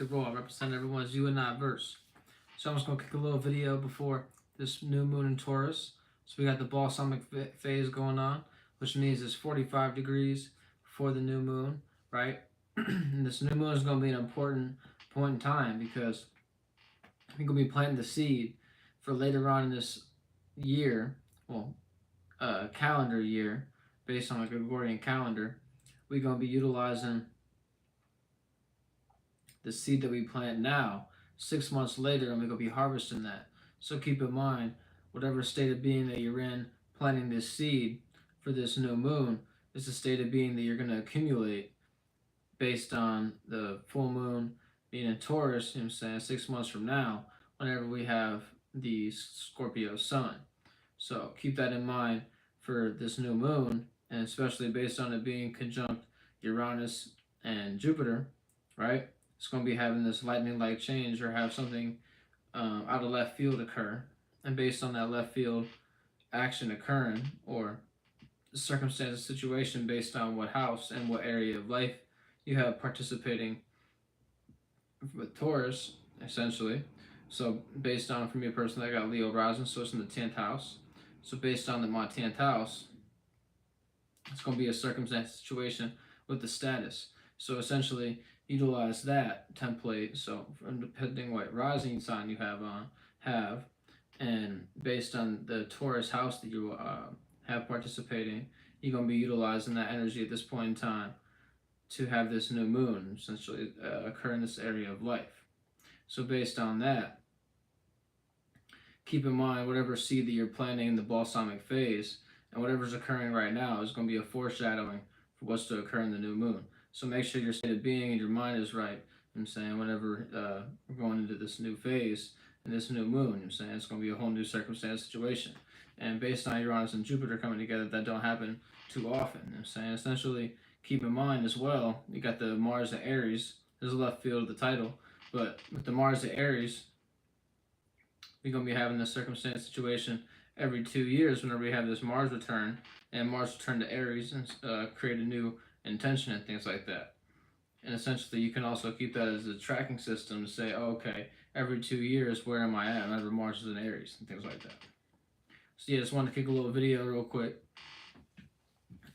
the role. I represent everyone's you and not verse. So I'm just going to kick a little video before this new moon in Taurus. So we got the balsamic phase going on, which means it's 45 degrees before the new moon, right? And this new moon is going to be an important point in time because we're going to be planting the seed for later on in this year, well, calendar year, based on a Gregorian calendar. We're going to be utilizing the seed that we plant now 6 months later, and we're going to be harvesting that. So keep in mind, whatever state of being that you're in planting this seed for this new moon is the state of being that you're going to accumulate based on the full moon being in Taurus, you know what I'm saying, 6 months from now, whenever we have the Scorpio sun. So keep that in mind for this new moon, and especially based on it being conjunct Uranus and Jupiter, right? It's going to be having this lightning-like change or have something out of left field occur. And based on that left field action occurring or circumstance, situation based on what house and what area of life you have participating with Taurus, essentially. So based on, for me, a person that got Leo rising, so it's in the 10th house. So based on my 10th house, it's going to be a circumstance situation with the status. So essentially, utilize that template. So depending what rising sign you have, and based on the Taurus house that you have participating, you're going to be utilizing that energy at this point in time to have this new moon essentially occur in this area of life. So based on that, keep in mind whatever seed that you're planting in the balsamic phase and whatever's occurring right now is going to be a foreshadowing for what's to occur in the new moon. So make sure your state of being and your mind is right. I'm saying whenever we're going into this new phase and this new moon, I'm saying it's going to be a whole new circumstance situation. And based on Uranus and Jupiter coming together, that don't happen too often. I'm saying essentially keep in mind as well, you got the Mars and Aries. There's a left field of the title, but with the Mars and Aries, we're going to be having this circumstance situation every 2 years whenever we have this Mars return, and Mars return to Aries and create a new intention and things like that. And essentially, you can also keep that as a tracking system to say, oh, okay, every 2 years, where am I at whenever Mars is in Aries and things like that. So yeah, just wanted to kick a little video real quick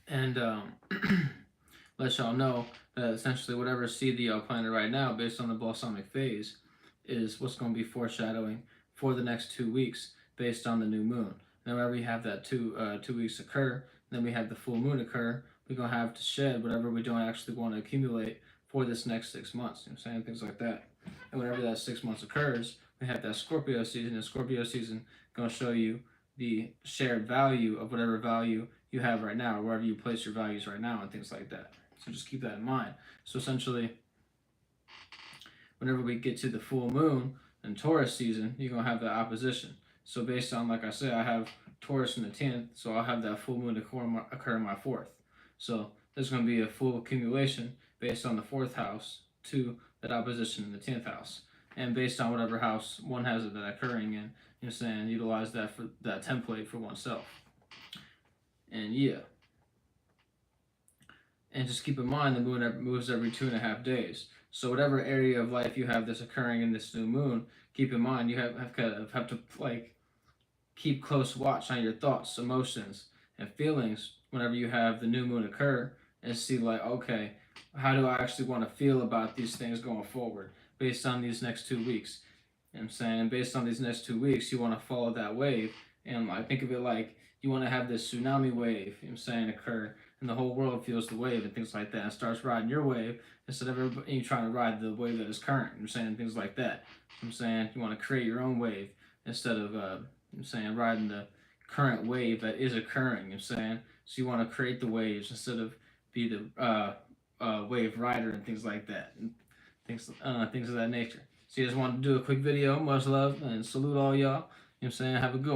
and let y'all know that essentially whatever seed that y'all planted right now based on the balsamic phase is what's going to be foreshadowing for the next 2 weeks based on the new moon. Now whenever we have that 2 weeks occur, then we have the full moon occur, we're going to have to shed whatever we don't actually want to accumulate for this next 6 months. You know what I'm saying? Things like that. And whenever that 6 months occurs, we have that Scorpio season, and Scorpio season going to show you the shared value of whatever value you have right now, or wherever you place your values right now, and things like that. So just keep that in mind. So essentially, whenever we get to the full moon and Taurus season, you're going to have that opposition. So based on, like I said, I have Taurus in the 10th, so I'll have that full moon occur in my 4th. So there's going to be a full accumulation based on the 4th house to that opposition in the 10th house. And based on whatever house one has that occurring in, you know what I'm saying, utilize that for that template for oneself. And yeah. And just keep in mind the moon moves every 2.5 days. So whatever area of life you have this occurring in this new moon, keep in mind you have to like keep close watch on your thoughts, emotions, and feelings whenever you have the new moon occur, and see like, okay, how do I actually want to feel about these things going forward based on these next 2 weeks? You know what I'm saying? Based on these next 2 weeks, you want to follow that wave, and like think of it like you want to have this tsunami wave, you know what I'm saying, occur, and the whole world feels the wave and things like that, and starts riding your wave instead of everybody, you trying to ride the wave that is current. You know what I'm saying? Things like that. You know what I'm saying? You want to create your own wave instead of you know what I'm saying, riding the current wave that is occurring. You know what I'm saying? So you want to create the waves instead of be the wave rider and things like that, and things of that nature. So I just wanted to do a quick video. Much love and salute all y'all. You know what I'm saying? Have a good one.